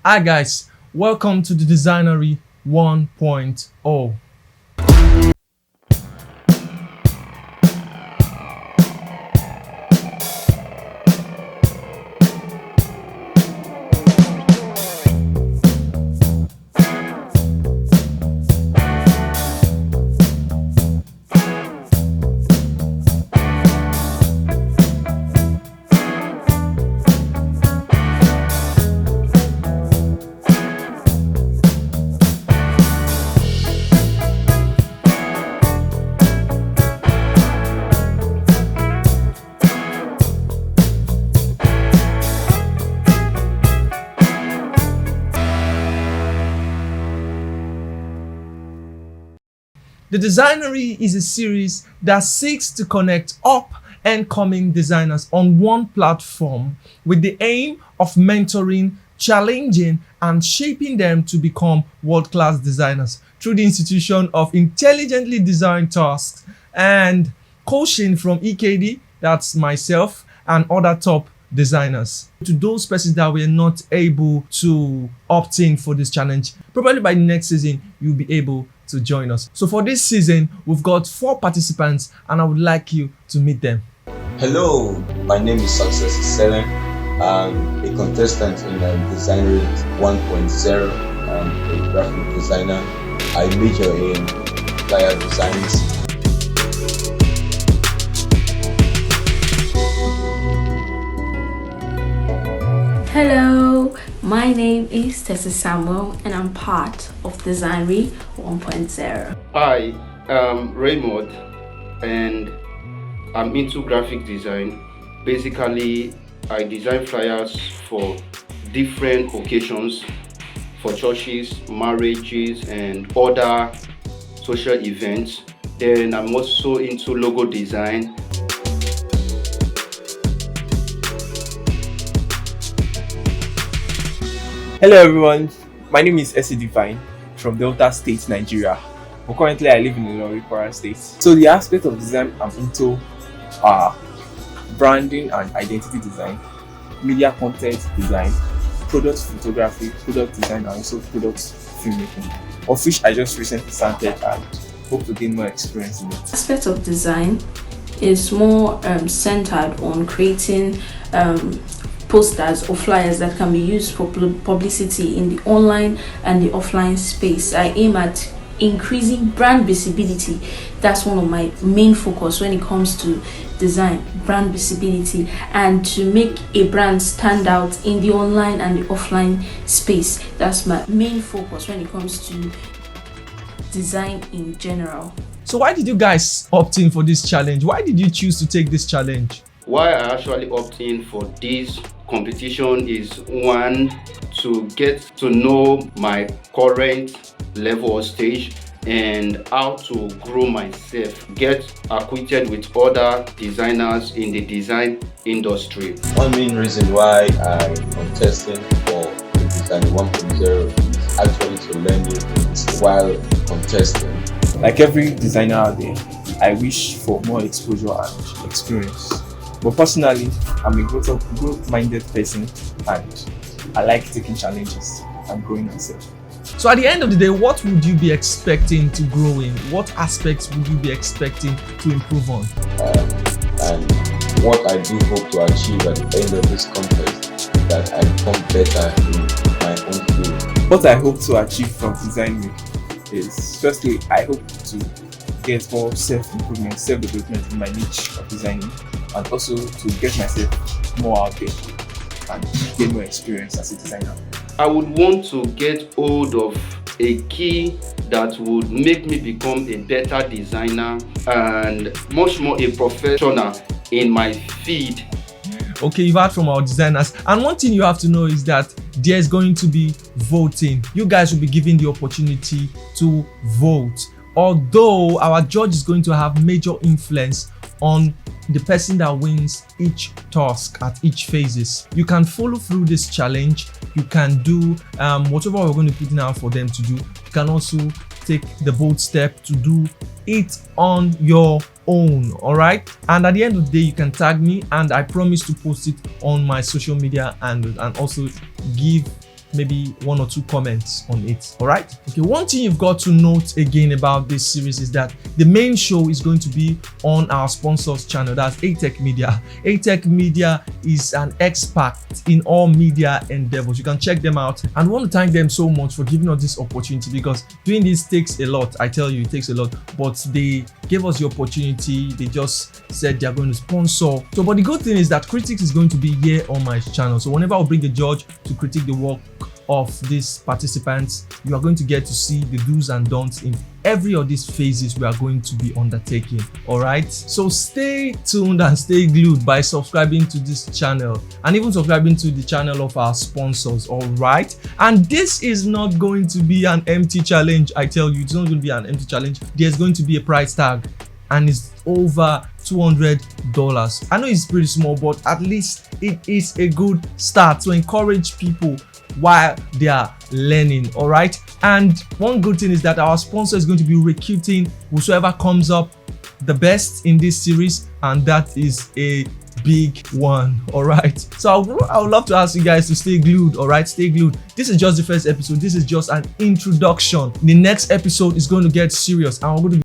Hi guys, welcome to the Designery 1.0. The Designery is a series that seeks to connect up and coming designers on one platform with the aim of mentoring, challenging, and shaping them to become world-class designers through the institution of intelligently designed tasks and coaching from EKD, that's myself, and other top designers. To those persons that were not able to opt in for this challenge, probably by the next season, you'll be able to join us. So for this season, we've got 4 participants and I would like you to meet them. Hello, my name is Success Selen. I'm a contestant in Designery 1.0. I'm a graphic designer. I major in flyer designs. Hello, my name is Tessie Samuel and I'm part of Designery 1.0. Hi, I'm Raymond and I'm into graphic design. Basically, I design flyers for different occasions, for churches, marriages, and other social events. Then I'm also into logo design. Hello everyone, my name is Essie Divine from Delta State, Nigeria, but currently I live in Ilori, Kwara State. So the aspect of design I'm into are branding and identity design, media content design, product photography, product design, and also product filmmaking, of which I just recently started and hope to gain more experience in it. Aspect of design is more centered on creating posters or flyers that can be used for publicity in the online and the offline space. I aim at increasing brand visibility. That's one of my main focus when it comes to design, brand visibility, and to make a brand stand out in the online and the offline space. That's my main focus when it comes to design in general. So why did you guys opt in for this challenge? Why did you choose to take this challenge? Why I actually opt in for this competition is, one, to get to know my current level or stage and how to grow myself, get acquainted with other designers in the design industry. One main reason why I'm contesting for the Design 1.0 is actually to learn new things while contesting. Like every designer out there, I wish for more exposure and experience. But personally, I'm a growth-minded person and I like taking challenges and growing myself. So at the end of the day, what would you be expecting to grow in? What aspects would you be expecting to improve on? And what I do hope to achieve at the end of this contest is that I become better in my own field. What I hope to achieve from designing is, firstly, I hope to get more self-improvement, self-development in my niche of designing, and also to get myself more out there and gain more experience as a designer. I would want to get hold of a key that would make me become a better designer and much more a professional in my field. Okay, you've heard from our designers, and one thing you have to know is that there's going to be voting. You guys will be given the opportunity to vote, although our judge is going to have major influence on the person that wins each task at each phases. You can follow through this challenge. You can do whatever we're going to put in out for them to do. You can also take the bold step to do it on your own. All right, and at the end of the day, you can tag me and I promise to post it on my social media and also give maybe 1 or 2 comments on it. All right. Okay. One thing you've got to note again about this series is that the main show is going to be on our sponsors channel. That's Atech Media. Atech Media is an expert in all media endeavors. You can check them out, and I want to thank them so much for giving us this opportunity, because doing this takes a lot. I tell you, it takes a lot, but they gave us the opportunity. They just said they are going to sponsor. So, but the good thing is that critics is going to be here on my channel. So whenever I bring a judge to critique the work of these participants, you are going to get to see the do's and don'ts in every of these phases we are going to be undertaking. All right, so stay tuned and stay glued by subscribing to this channel and even subscribing to the channel of our sponsors. All right, and this is not going to be an empty challenge. I tell you, it's not going to be an empty challenge. There's going to be a price tag, and it's over $200. I know it's pretty small, but at least it is a good start to encourage people while they are learning. All right, and one good thing is that our sponsor is going to be recruiting whosoever comes up the best in this series, and that is a big one. All right, so I would love to ask you guys to stay glued. All right, stay glued. This is just the first episode. This is just an introduction. The next episode is going to get serious, and we're going to be